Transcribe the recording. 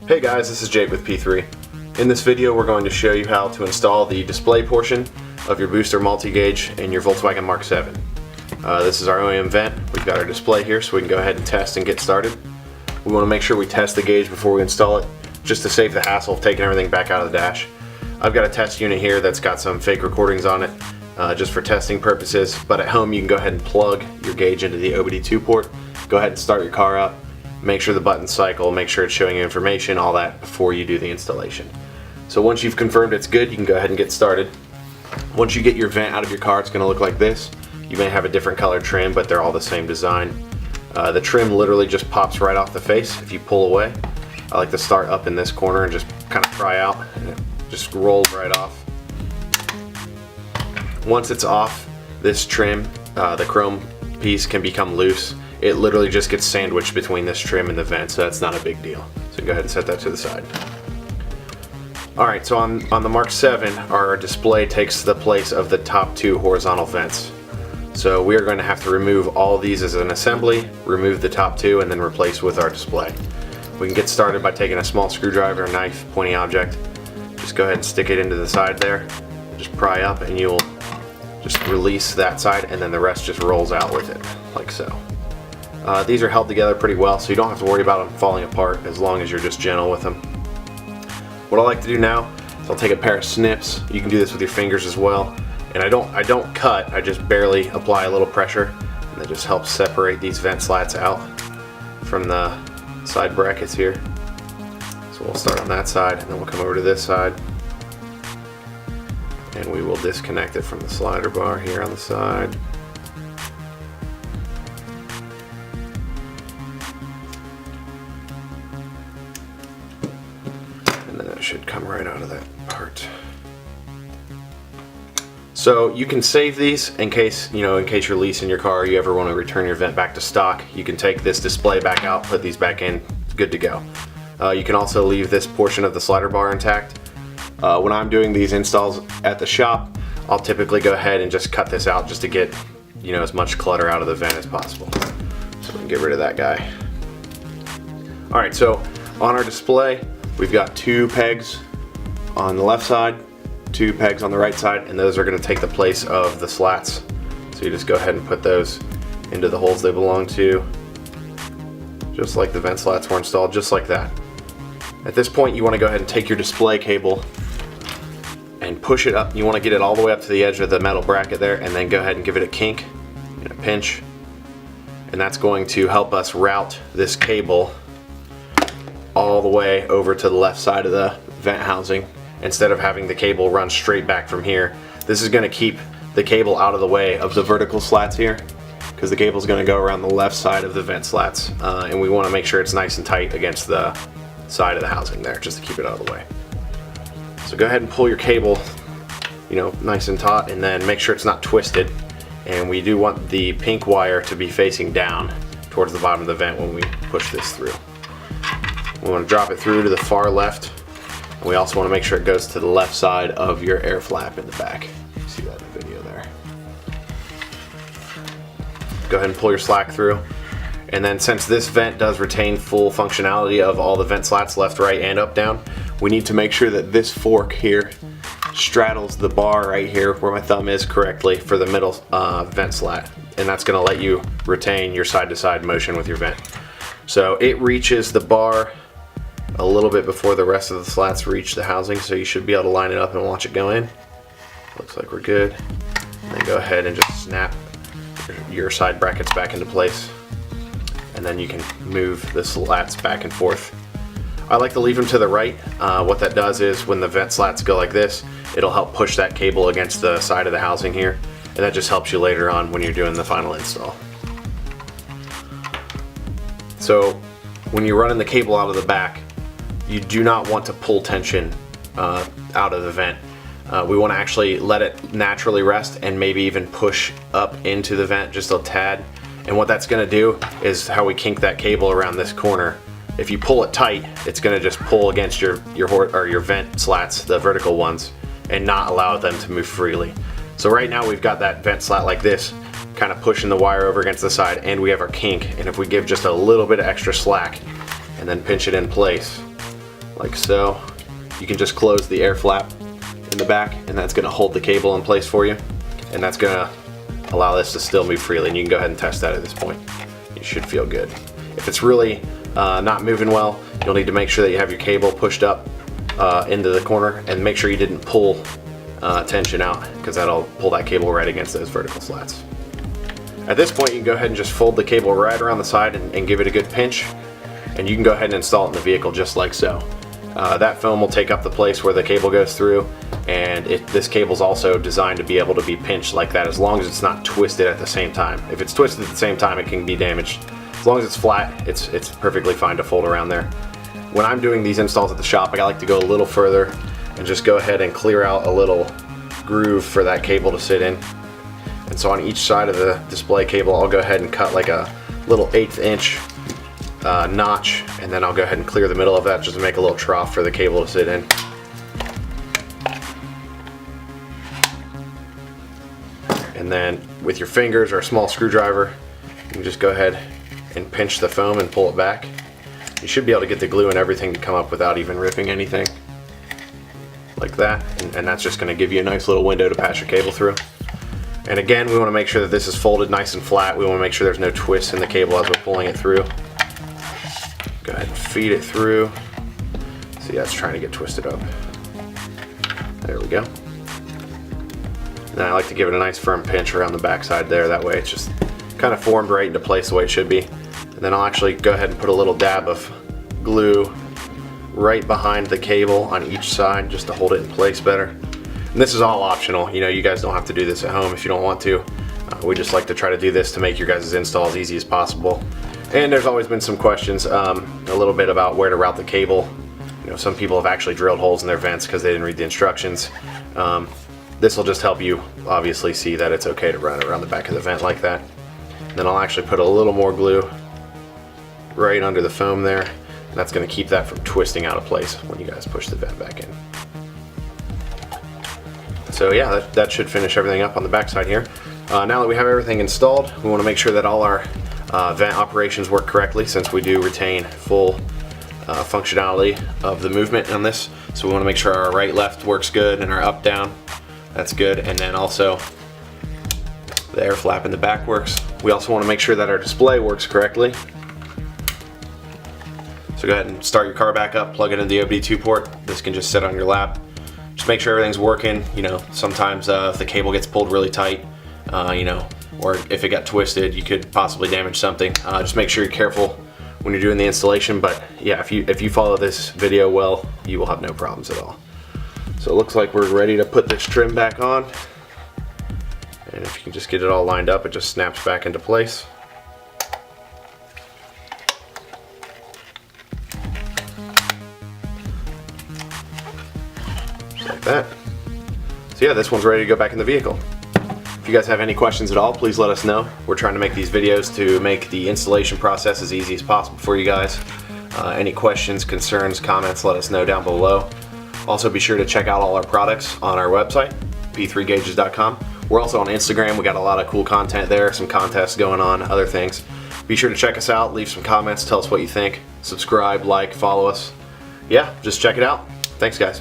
Hey guys, this is Jake with P3. In this video we're going to show you how to install the display portion of your booster multi-gauge in your Volkswagen Mk7. This is our OEM vent. We've got our display here so we can go ahead and test and get started. We want to make sure we test the gauge before we install it, just to save the hassle of taking everything back out of the dash. I've got a test unit here that's got some fake recordings on it, just for testing purposes, but at home you can go ahead and plug your gauge into the OBD2 port, go ahead and start your car up, make sure the buttons cycle, make sure it's showing you information, all that before you do the installation. So once you've confirmed it's good, you can go ahead and get started. Once you get your vent out of your car, it's going to look like this. You may have a different color trim, but they're all the same design. The trim literally just pops right off the face if you pull away. I like to start up in this corner and just kind of pry out, and it just rolls right off. Once it's off, this trim, the chrome piece can become loose. It literally just gets sandwiched between this trim and the vent, so that's not a big deal. So go ahead and set that to the side. Alright, so on the Mk7, our display takes the place of the top two horizontal vents. So we are going to have to remove all these as an assembly, remove the top two, and then replace with our display. We can get started by taking a small screwdriver, knife, pointy object. Just go ahead and stick it into the side there. Just pry up and you'll just release that side, and then the rest just rolls out with it, like so. These are held together pretty well, so you don't have to worry about them falling apart as long as you're just gentle with them. What I like to do now is I'll take a pair of snips. You can do this with your fingers as well. And I don't cut, I just barely apply a little pressure, and that just helps separate these vent slats out from the side brackets here. So we'll start on that side, and then we'll come over to this side, and we will disconnect it from the slider bar here on the side. And then it should come right out of that part. So you can save these in case you're leasing your car, you ever want to return your vent back to stock. You can take this display back out, put these back in, good to go. You can also leave this portion of the slider bar intact. When I'm doing these installs at the shop, I'll typically go ahead and just cut this out just to get as much clutter out of the vent as possible. So we can get rid of that guy. Alright, so on our display, we've got two pegs on the left side, two pegs on the right side, and those are going to take the place of the slats. So you just go ahead and put those into the holes they belong to, just like the vent slats were installed, just like that. At this point, you want to go ahead and take your display cable and push it up. You want to get it all the way up to the edge of the metal bracket there, and then go ahead and give it a kink and a pinch, and that's going to help us route this cable all the way over to the left side of the vent housing, instead of having the cable run straight back from here. This is going to keep the cable out of the way of the vertical slats here, because the cable is going to go around the left side of the vent slats, and we want to make sure it's nice and tight against the side of the housing there, just to keep it out of the way. So go ahead and pull your cable nice and taut, and then make sure it's not twisted, and we do want the pink wire to be facing down towards the bottom of the vent when we push this through. We want to drop it through to the far left. We also want to make sure it goes to the left side of your air flap in the back. You see that in the video there. Go ahead and pull your slack through. And then, since this vent does retain full functionality of all the vent slats left, right, and up, down, we need to make sure that this fork here straddles the bar right here where my thumb is correctly for the middle vent slat. And that's going to let you retain your side-to-side motion with your vent. So it reaches the bar a little bit before the rest of the slats reach the housing, so you should be able to line it up and watch it go in. Looks like we're good. And then go ahead and just snap your side brackets back into place, and then you can move the slats back and forth. I like to leave them to the right. What that does is when the vent slats go like this, it'll help push that cable against the side of the housing here, and that just helps you later on when you're doing the final install. So when you're running the cable out of the back, you do not want to pull tension out of the vent. We want to actually let it naturally rest and maybe even push up into the vent just a tad. And what that's going to do is how we kink that cable around this corner. If you pull it tight, it's going to just pull against your vent slats, the vertical ones, and not allow them to move freely. So right now we've got that vent slat like this, kind of pushing the wire over against the side, and we have our kink. And if we give just a little bit of extra slack and then pinch it in place, like so. You can just close the air flap in the back, and that's going to hold the cable in place for you, and that's going to allow this to still move freely, and you can go ahead and test that at this point. You should feel good. If it's really not moving well, you'll need to make sure that you have your cable pushed up into the corner, and make sure you didn't pull tension out, because that'll pull that cable right against those vertical slats. At this point, you can go ahead and just fold the cable right around the side and give it a good pinch, and you can go ahead and install it in the vehicle just like so. That foam will take up the place where the cable goes through, and this cable's also designed to be able to be pinched like that, as long as it's not twisted at the same time. If it's twisted at the same time, it can be damaged. As long as it's flat, it's perfectly fine to fold around there. When I'm doing these installs at the shop, I like to go a little further and just go ahead and clear out a little groove for that cable to sit in. And so on each side of the display cable, I'll go ahead and cut like a little 1/8 inch notch, and then I'll go ahead and clear the middle of that just to make a little trough for the cable to sit in. And then with your fingers or a small screwdriver, you can just go ahead and pinch the foam and pull it back. You should be able to get the glue and everything to come up without even ripping anything, like that, and that's just going to give you a nice little window to pass your cable through. And again, we want to make sure that this is folded nice and flat. We want to make sure there's no twists in the cable as we're pulling it through. Go ahead and feed it through. See, that's trying to get twisted up. There we go. And I like to give it a nice firm pinch around the backside there. That way it's just kind of formed right into place the way it should be. And then I'll actually go ahead and put a little dab of glue right behind the cable on each side just to hold it in place better. And this is all optional. You know, you guys don't have to do this at home if you don't want to. We just like to try to do this to make your guys' install as easy as possible. And there's always been some questions, a little bit about where to route the cable. You know, some people have actually drilled holes in their vents because they didn't read the instructions. This will just help you obviously see that it's okay to run it around the back of the vent like that. And then I'll actually put a little more glue right under the foam there, and that's going to keep that from twisting out of place when you guys push the vent back in. So yeah, that should finish everything up on the back side here. Now that we have everything installed, we want to make sure that all our vent operations work correctly, since we do retain full functionality of the movement on this. So we want to make sure our right left works good and our up down, that's good, and then also the air flap in the back works. We also want to make sure that our display works correctly. So go ahead and start your car back up, plug it in the OBD2 port. This can just sit on your lap. Just make sure everything's working. You know, sometimes if the cable gets pulled really tight, you know, or if it got twisted, you could possibly damage something. Just make sure you're careful when you're doing the installation. But yeah, if you follow this video well, you will have no problems at all. So it looks like we're ready to put this trim back on. And if you can just get it all lined up, it just snaps back into place. Just like that. So yeah, this one's ready to go back in the vehicle. If you guys have any questions at all, please let us know. We're trying to make these videos to make the installation process as easy as possible for you guys. Any questions, concerns, comments, let us know down below. Also, be sure to check out all our products on our website, p3gauges.com. We're also on Instagram. We got a lot of cool content there, some contests going on, other things. Be sure to check us out, leave some comments, tell us what you think, subscribe, like, follow us. Yeah, just check it out. Thanks, guys.